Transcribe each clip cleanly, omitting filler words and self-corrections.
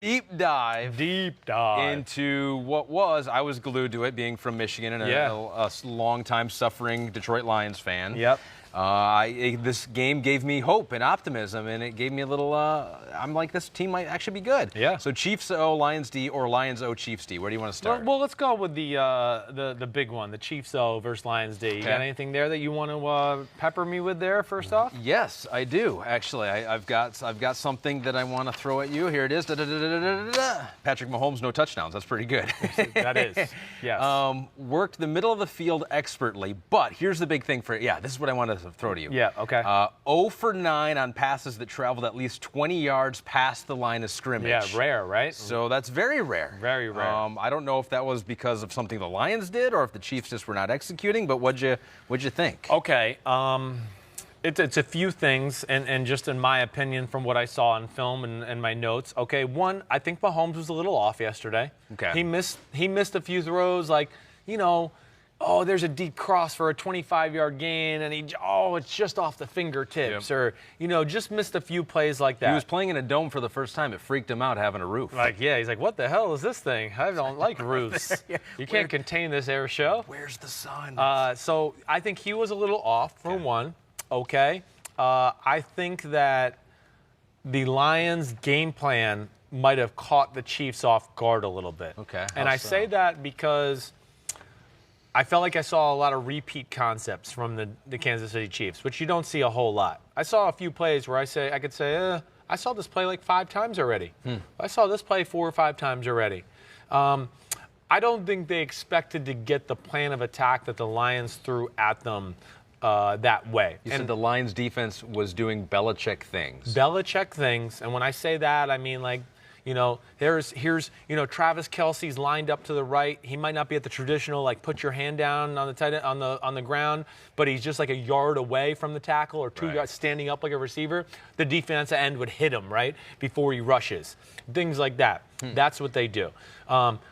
Deep dive into what I was glued to it, being from Michigan and a long-time suffering Detroit Lions fan. Yep. This game gave me hope and optimism, and it gave me a little, I'm like, this team might actually be good. Yeah. So Chiefs O, Lions D, or Lions O, Chiefs D? Where do you want to start? Well, let's go with the big one, the Chiefs O versus Lions D. You got anything there that you want to pepper me with there first off? Yes, I do, actually. I've got something that I want to throw at you. Here it is. Patrick Mahomes, no touchdowns. That's pretty good. That is, yes. Worked the middle of the field expertly, but here's the big thing this is what I want to throw to you. Yeah, okay. 0 for 9 on passes that traveled at least 20 yards past the line of scrimmage. Yeah, rare, right? So that's very rare. Very rare. I don't know if that was because of something the Lions did or if the Chiefs just were not executing, but what'd you think? Okay. It's a few things, and just in my opinion from what I saw on film and my notes. Okay, one, I think Mahomes was a little off yesterday. Okay. He missed a few throws, like, there's a deep cross for a 25-yard gain, and it's just off the fingertips, or, just missed a few plays like that. He was playing in a dome for the first time. It freaked him out having a roof. He's like, what the hell is this thing? I don't like roofs. You can't contain this air show. Where's the sun? So I think he was a little off, for one. Okay. I think that the Lions' game plan might have caught the Chiefs off guard a little bit. Okay. And I say that because I felt like I saw a lot of repeat concepts from the Kansas City Chiefs, which you don't see a whole lot. I saw a few plays where I could say, I saw this play like 5 times already. I saw this play 4 or 5 times already. I don't think they expected to get the plan of attack that the Lions threw at them that way. You said the Lions defense was doing Belichick things. Belichick things, and when I say that, I mean here's Travis Kelce's lined up to the right. He might not be at the traditional put your hand down on the tight end, on the ground, but he's just like a yard away from the tackle or 2 yards standing up like a receiver. The defensive end would hit him right before he rushes. Things like that. That's what they do.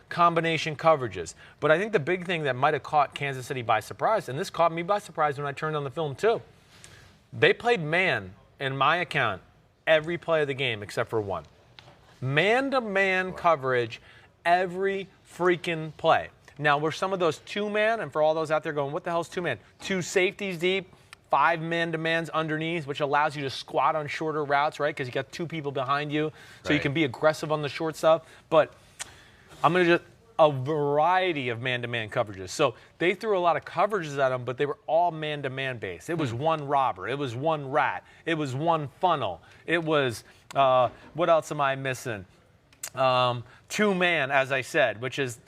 Combination coverages. But I think the big thing that might have caught Kansas City by surprise, and this caught me by surprise when I turned on the film too, they played man, in my account, every play of the game except for one. Man-to-man coverage every freaking play. Now, were some of those 2-man, and for all those out there going, what the hell is 2-man? 2 safeties deep, 5 man-to-mans underneath, which allows you to squat on shorter routes, right? Because you got 2 people behind you, so you can be aggressive on the short stuff. But I'm going to just a variety of man-to-man coverages. So they threw a lot of coverages at them, but they were all man-to-man based. It was one robber. It was one rat. It was one funnel. It was, what else am I missing? 2-man, as I said, which is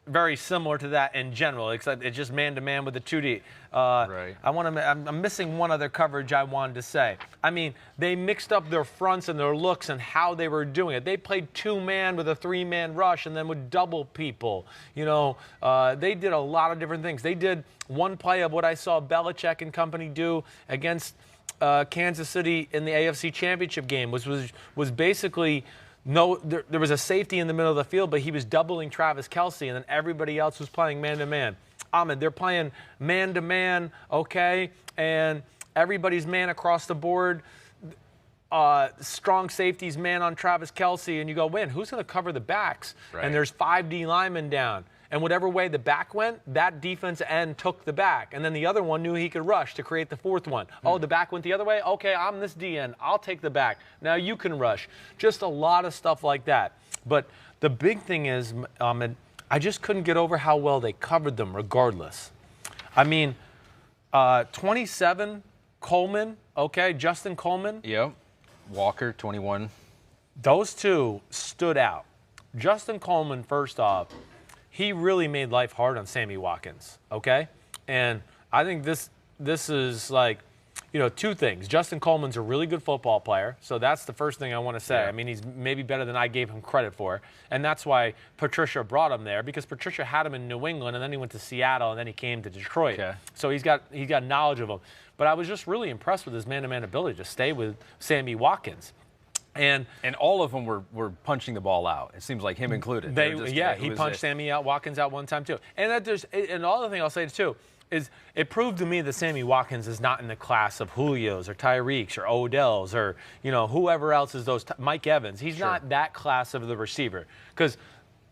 very similar to that in general, except it's just man-to-man with the 2D. I'm missing one other coverage I wanted to say. I mean, they mixed up their fronts and their looks and how they were doing it. They played 2-man with a 3-man rush and then would double people. They did a lot of different things. They did one play of what I saw Belichick and company do against Kansas City in the AFC Championship game, which was basically there was a safety in the middle of the field, but he was doubling Travis Kelce, and then everybody else was playing man-to-man. Ahmed, they're playing man-to-man, okay, and everybody's man across the board. Strong safeties man on Travis Kelce, and you go, who's going to cover the backs? Right. And there's 5 D linemen down. And whatever way the back went, that defense end took the back. And then the other one knew he could rush to create the 4th one. Oh, the back went the other way? Okay, I'm this D end. I'll take the back. Now you can rush. Just a lot of stuff like that. But the big thing is, Ahmed, I just couldn't get over how well they covered them regardless. I mean, 27, Coleman, okay, Justin Coleman. Yep. Walker, 21. Those 2 stood out. Justin Coleman, first off, he really made life hard on Sammy Watkins, okay? And I think this is 2 things. Justin Coleman's a really good football player, so that's the first thing I want to say. Yeah. I mean, he's maybe better than I gave him credit for, and that's why Patricia brought him there, because Patricia had him in New England, and then he went to Seattle, and then he came to Detroit. Okay. So he's got knowledge of him. But I was just really impressed with his man-to-man ability to stay with Sammy Watkins. And all of them were punching the ball out. It seems like him included. He punched Sammy Watkins out one time too. And the other thing I'll say too is it proved to me that Sammy Watkins is not in the class of Julio's or Tyreek's or Odell's or, whoever else is those, Mike Evans. He's not that class of the receiver, because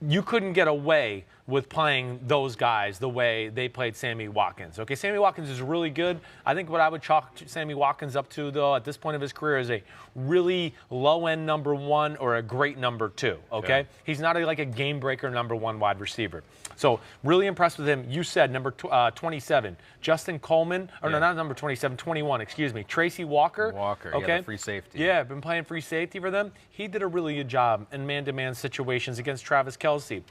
you couldn't get away with playing those guys the way they played Sammy Watkins. Okay, Sammy Watkins is really good. I think what I would chalk Sammy Watkins up to, though, at this point of his career is a really low-end number 1 or a great number 2, okay? He's not like a game-breaker number 1 wide receiver. So really impressed with him. You said number 27, Justin Coleman. Or no, not number 27, 21, excuse me. Tracy Walker. Okay. The free safety. Yeah, been playing free safety for them. He did a really good job in man-to-man situations against Travis Kelce.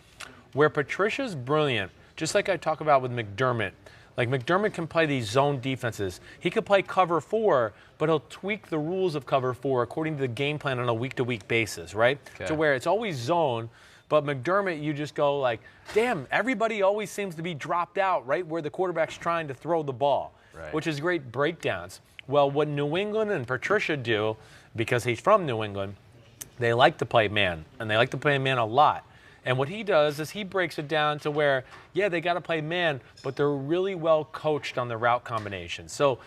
Where Patricia's brilliant, just like I talk about with McDermott. Like, McDermott can play these zone defenses. He could play cover 4, but he'll tweak the rules of cover 4 according to the game plan on a week-to-week basis, right? To where it's always zone, but McDermott, you just go like, damn, everybody always seems to be dropped out right where the quarterback's trying to throw the ball, which is great breakdowns. Well, what New England and Patricia do, because he's from New England, they like to play man, and they like to play man a lot. And what he does is he breaks it down to where, they got to play man, but they're really well coached on the route combination. So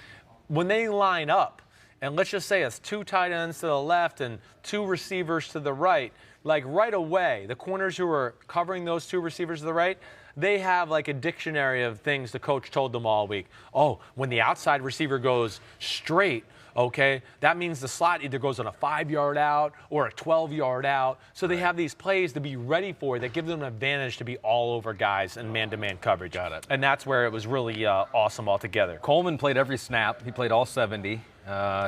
when they line up, and let's just say it's 2 tight ends to the left and 2 receivers to the right, like right away, the corners who are covering those 2 receivers to the right, they have like a dictionary of things the coach told them all week. Oh, when the outside receiver goes straight, okay, that means the slot either goes on a 5-yard out or a 12-yard out. So they have these plays to be ready for that give them an advantage to be all over guys in man-to-man coverage. Got it. And that's where it was really awesome altogether. Coleman played every snap. He played all 70.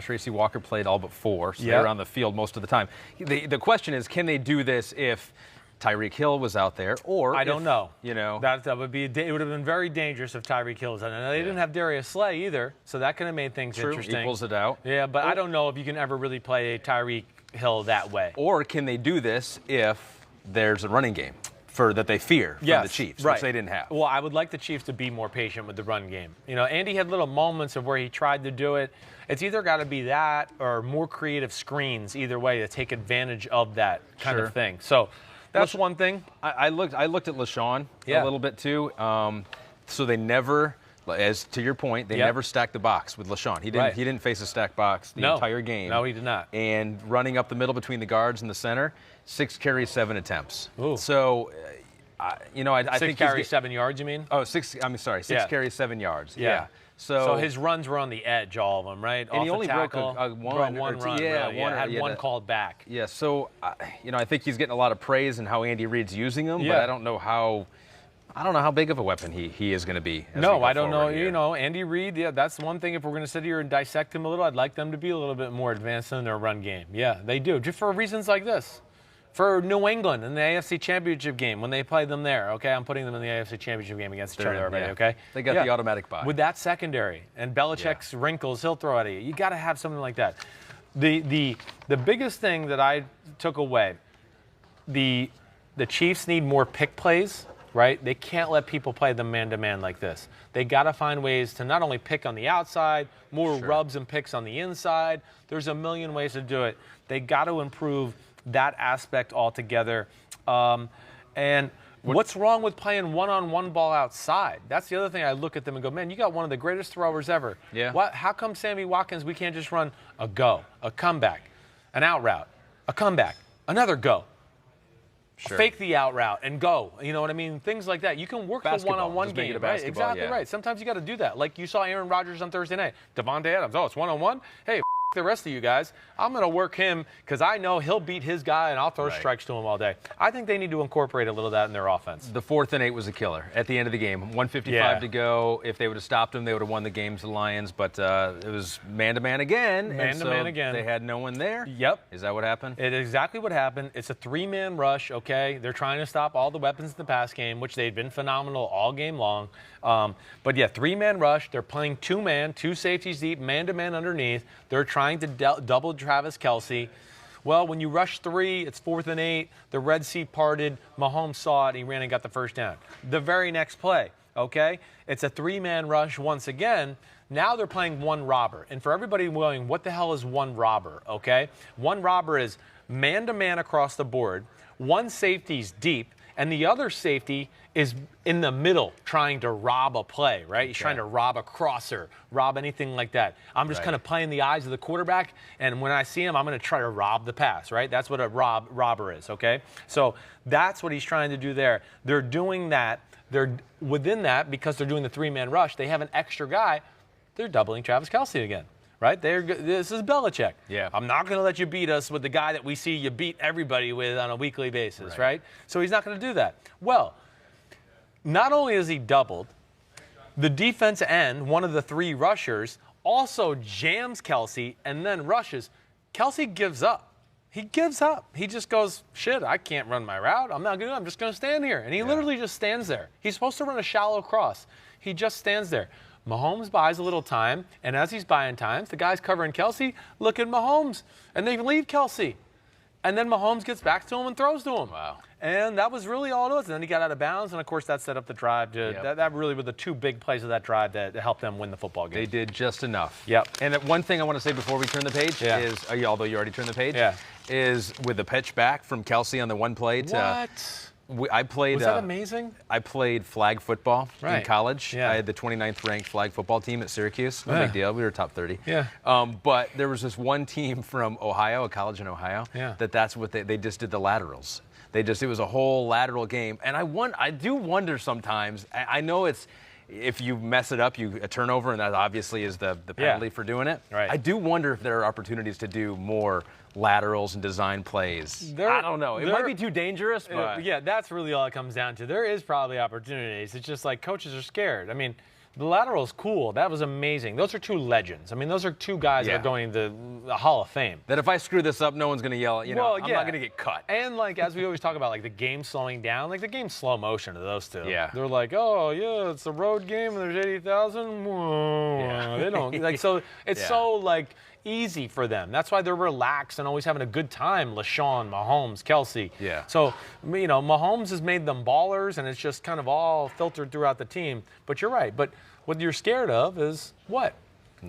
Tracy Walker played all but 4, so they were on the field most of the time. The question is, can they do this if Tyreek Hill was out there, or I don't know. That would be. It would have been very dangerous if Tyreek Hill was out. And they didn't have Darius Slay either, so that could have made things interesting. Equals it out. Yeah, but I don't know if you can ever really play Tyreek Hill that way. Or can they do this if there's a running game that they fear from the Chiefs, which they didn't have? Well, I would like the Chiefs to be more patient with the run game. Andy had little moments of where he tried to do it. It's either got to be that or more creative screens, either way, to take advantage of that kind of thing. So that's one thing. I looked at LaShawn a little bit too. So they never, as to your point, they never stacked the box with LaShawn. He didn't face a stacked box the entire game. No, he did not. And running up the middle between the guards and the center, 6 carries, 7 attempts. Ooh. So, I think 6 carries, 7 yards, you mean? Oh, 6 carries, 7 yards. Yeah. So his runs were on the edge, all of them, right? And he only broke one run. Had one called back. Yeah, so, I think he's getting a lot of praise in how Andy Reid's using him, but I don't know how big of a weapon he is going to be. No, I don't know. Here. Andy Reid, that's one thing. If we're going to sit here and dissect him a little, I'd like them to be a little bit more advanced in their run game. Yeah, they do, just for reasons like this. For New England in the AFC Championship game, when they played them there, okay? I'm putting them in the AFC Championship game against each other already, okay? They got the automatic bye. With that secondary and Belichick's wrinkles he'll throw at you. You got to have something like that. The biggest thing that I took away, the Chiefs need more pick plays, right? They can't let people play them man-to-man like this. They got to find ways to not only pick on the outside, more rubs and picks on the inside. There's a million ways to do it. They got to improve that aspect altogether. And what's wrong with playing one-on-one ball outside? That's the other thing. I look at them and go, man, you got one of the greatest throwers ever. Yeah. How come Sammy Watkins, we can't just run a go, a comeback, an out route, a comeback, another go, fake the out route and go? You know what I mean? Things like that. You can work the one-on-one game, right? Exactly right. Sometimes you got to do that. Like you saw Aaron Rodgers on Thursday night. Devontae Adams, it's one-on-one? Hey, the rest of you guys, I'm going to work him because I know he'll beat his guy and I'll throw strikes to him all day. I think they need to incorporate a little of that in their offense. The 4th and 8 was a killer at the end of the game. 1:55 to go. If they would have stopped him, they would have won the game to the Lions. But it was man-to-man again. Man-to-man again. They had no one there. Yep. Is that what happened? It is exactly what happened. It's a 3-man rush, okay? They're trying to stop all the weapons in the pass game, which they'd been phenomenal all game long. But 3-man rush. They're playing 2-man, 2 safeties deep, man-to-man underneath. They're trying to double Travis Kelce. Well, when you rush 3, it's 4th and 8. The Red Sea parted. Mahomes saw it. He ran and got the first down. The very next play, okay? It's a 3-man rush once again. Now they're playing one robber. And for everybody going, what the hell is one robber, okay? One robber is man-to-man across the board. 1 safety's deep. and the other safety is in the middle trying to rob a play, right? He's trying to rob a crosser, rob anything like that. I'm just kind of playing the eyes of the quarterback, and when I see him, I'm going to try to rob the pass, right? That's what a robber is, okay? So that's what he's trying to do there. They're doing that. They're within that, because they're doing the three-man rush, they have an extra guy. They're doubling Travis Kelce again. Right? This is Belichick. Yeah. I'm not going to let you beat us with the guy that we see you beat everybody with on a weekly basis, right? So he's not going to do that. Well, not only is he doubled, the defense end, one of the three rushers, also jams Kelce and then rushes. Kelce gives up. He gives up. He just goes, shit, I can't run my route. I'm not going to. I'm just going to stand here. And he literally just stands there. He's supposed to run a shallow cross. He just stands there. Mahomes buys a little time, and as he's buying time, the guys covering Kelce look at Mahomes, and they leave Kelce. And then Mahomes gets back to him and throws to him. Wow. And that was really all it was. And then he got out of bounds, and, of course, that set up the drive. That really were the two big plays of that drive that helped them win the football game. They did just enough. Yep. And one thing I want to say before we turn the page is, although you already turned the page, is with the pitch back from Kelce on the one play to I played. Was that amazing? I played flag football in college. Yeah. I had the 29th ranked flag football team at Syracuse. No big deal. We were top 30. Yeah. But there was this one team from Ohio, a college in Ohio, that's what they just did the laterals. It was a whole lateral game. And I do wonder sometimes, I know it's, if you mess it up, a turnover, and that obviously is the penalty for doing it. Right. I do wonder if there are opportunities to do more laterals and design plays. I don't know. It might be too dangerous, but yeah, that's really all it comes down to. There is probably opportunities. It's just like coaches are scared. I mean, the lateral is cool. That was amazing. Those are two legends. I mean, those are two guys that are going to the Hall of Fame. That if I screw this up, no one's going to yell. I'm not going to get cut. And like as we always talk about, like the game slowing down, like the game's slow motion to those two. Yeah. They're like, oh yeah, it's a road game and there's 80,000. Yeah. They don't like so. It's so like easy for them. That's why they're relaxed and always having a good time. LaShawn, Mahomes, Kelce. Yeah. So, Mahomes has made them ballers, and it's just kind of all filtered throughout the team. But you're right. But what you're scared of is what?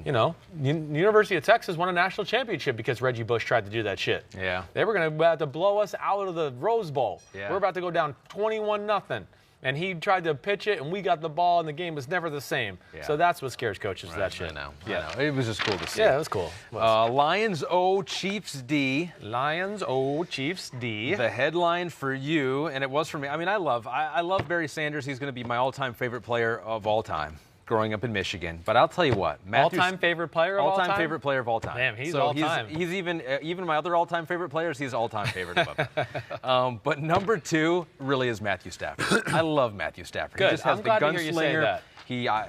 University of Texas won a national championship because Reggie Bush tried to do that shit. Yeah. They were going to have to blow us out of the Rose Bowl. Yeah. We're about to go down 21-0. And he tried to pitch it, and we got the ball, and the game was never the same. Yeah. So that's what scares coaches, that shit. I know. It was just cool to see. Yeah, it was cool. Lions O, Chiefs D. Lions O, Chiefs D. The headline for you, and it was for me. I mean, I love Barry Sanders. He's going to be my all-time favorite player of all time, growing up in Michigan. But I'll tell you what, all-time favorite player of all time? All-time favorite player of all time. Damn, he's all-time. He's even my other all-time favorite players, he's all-time favorite of him. But number two really is Matthew Stafford. I love Matthew Stafford. Good. He just has I'm glad to hear you say that.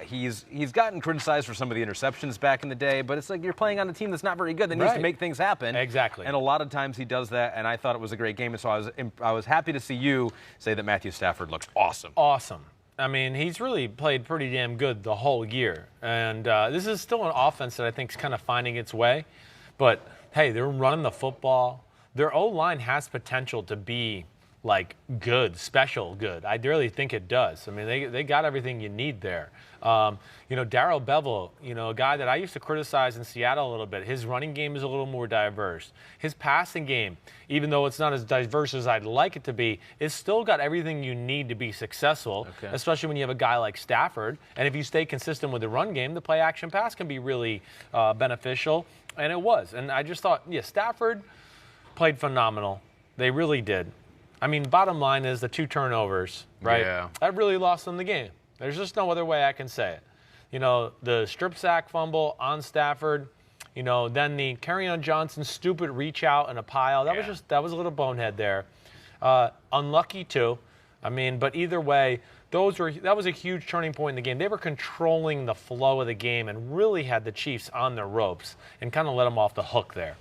He's gotten criticized for some of the interceptions back in the day, but it's like you're playing on a team that's not very good that needs to make things happen. Exactly. And a lot of times he does that, and I thought it was a great game, and so I was happy to see you say that Matthew Stafford looked awesome. Awesome. I mean, he's really played pretty damn good the whole year. And this is still an offense that I think is kind of finding its way. But, hey, they're running the football. Their O-line has potential to be, like, good, special good. I really think it does. I mean, they got everything you need there. Darrell Bevell, a guy that I used to criticize in Seattle a little bit. His running game is a little more diverse. His passing game, even though it's not as diverse as I'd like it to be, it's still got everything you need to be successful, especially when you have a guy like Stafford. And if you stay consistent with the run game, the play-action pass can be really beneficial. And it was. And I just thought, Stafford played phenomenal. They really did. I mean, bottom line is the 2 turnovers, right? Yeah. That really lost them the game. There's just no other way I can say it. The strip sack fumble on Stafford, then the Kerryon Johnson stupid reach out in a pile. That was a little bonehead there. Unlucky too. I mean, but either way, that was a huge turning point in the game. They were controlling the flow of the game and really had the Chiefs on their ropes and kind of let them off the hook there.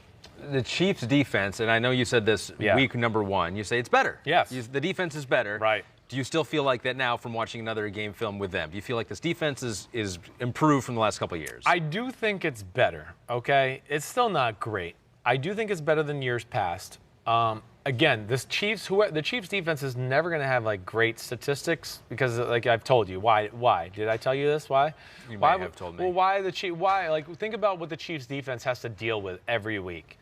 The Chiefs' defense, and I know you said this week number 1, you say it's better. Yes. The defense is better. Right. Do you still feel like that now from watching another game film with them? Do you feel like this defense is improved from the last couple of years? I do think it's better, okay? It's still not great. I do think it's better than years past. Again, the Chiefs defense is never going to have like great statistics because, like I've told you, why? Did I tell you this? Why? You may have told me. Well, why the Chiefs? Why? Like, think about what the Chiefs defense has to deal with every week.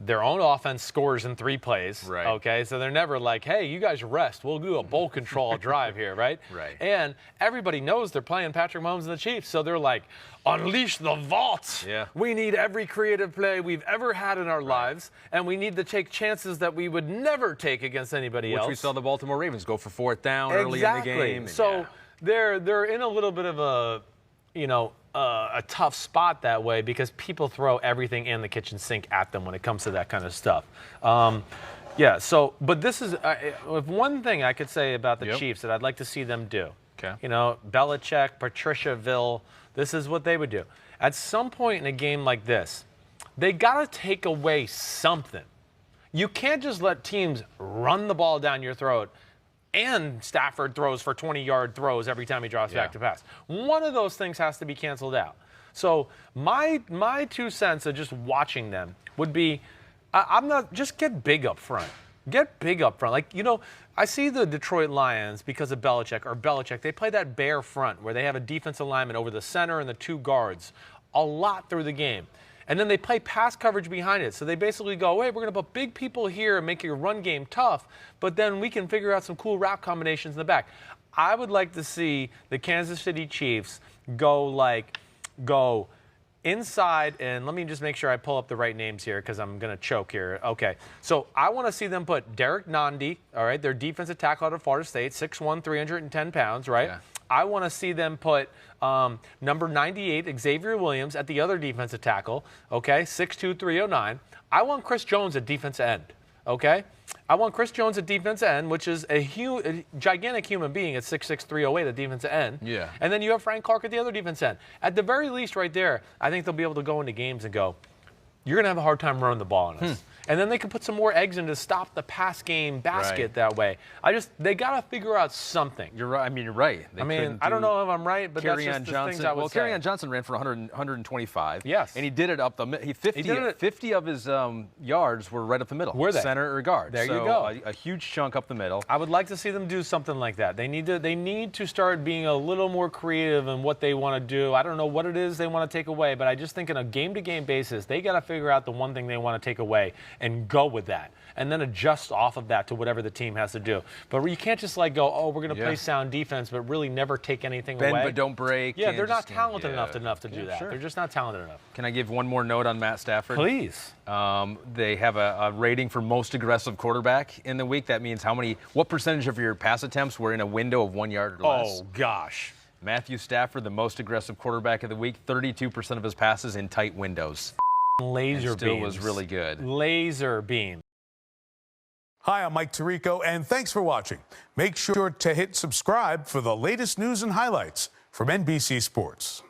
their own offense scores in 3 plays. Right. Okay, so they're never like, hey, you guys rest. We'll do a bowl control drive here, right? Right. And everybody knows they're playing Patrick Mahomes and the Chiefs, so they're like, unleash the vault. Yeah. We need every creative play we've ever had in our lives, and we need to take chances that we would never take against anybody else. Which we saw the Baltimore Ravens go for 4th down early in the game. So they're in a little bit of a, a tough spot that way because people throw everything in the kitchen sink at them when it comes to that kind of stuff. But this is one thing I could say about the Chiefs that I'd like to see them do. Okay. Belichick, Patriciaville, this is what they would do. At some point in a game like this, they got to take away something. You can't just let teams run the ball down your throat and Stafford throws for 20-yard throws every time he drops back to pass. One of those things has to be canceled out. So my 2 cents of just watching them would be, just get big up front. Get big up front. I see the Detroit Lions because of Belichick, they play that bare front where they have a defensive lineman over the center and the 2 guards a lot through the game. And then they play pass coverage behind it. So they basically go, hey, we're going to put big people here and make your run game tough, but then we can figure out some cool route combinations in the back. I would like to see the Kansas City Chiefs go inside, and let me just make sure I pull up the right names here because I'm going to choke here. Okay, so I want to see them put Derek Nandi, all right, their defensive tackle out of Florida State, 6'1", 310 pounds, right? Yeah. I want to see them put number 98, Xavier Williams, at the other defensive tackle, okay, 6'2", 309. I want Chris Jones at defensive end, okay? I want Chris Jones at defensive end, which is a gigantic human being at 6'6", 308 at defensive end. Yeah. And then you have Frank Clark at the other defensive end. At the very least right there, I think they'll be able to go into games and go, you're going to have a hard time running the ball on us. And then they can put some more eggs in to stop the pass game basket that way. They got to figure out something. You're right. You're right. I don't know if I'm right, but that's just the things I would say. Kerryon Johnson ran for 125. Yes. And he did it up 50 of his yards were right up the middle. Were they? Center or guard. There you go. A huge chunk up the middle. I would like to see them do something like that. They need to start being a little more creative in what they want to do. I don't know what it is they want to take away, but I just think on a game-to-game basis, they got to figure out the one thing they want to take away and go with that. And then adjust off of that to whatever the team has to do. But you can't just go, oh, we're going to play sound defense, but really never take anything away. Bend but don't break. Yeah, they're not talented enough to do that. Sure. They're just not talented enough. Can I give one more note on Matt Stafford? Please. They have a rating for most aggressive quarterback in the week. That means what percentage of your pass attempts were in a window of 1 yard or less? Oh, gosh. Matthew Stafford, the most aggressive quarterback of the week, 32% of his passes in tight windows. Laser beams. Still was really good. Laser beam. Hi, I'm Mike Tirico, and thanks for watching. Make sure to hit subscribe for the latest news and highlights from NBC Sports.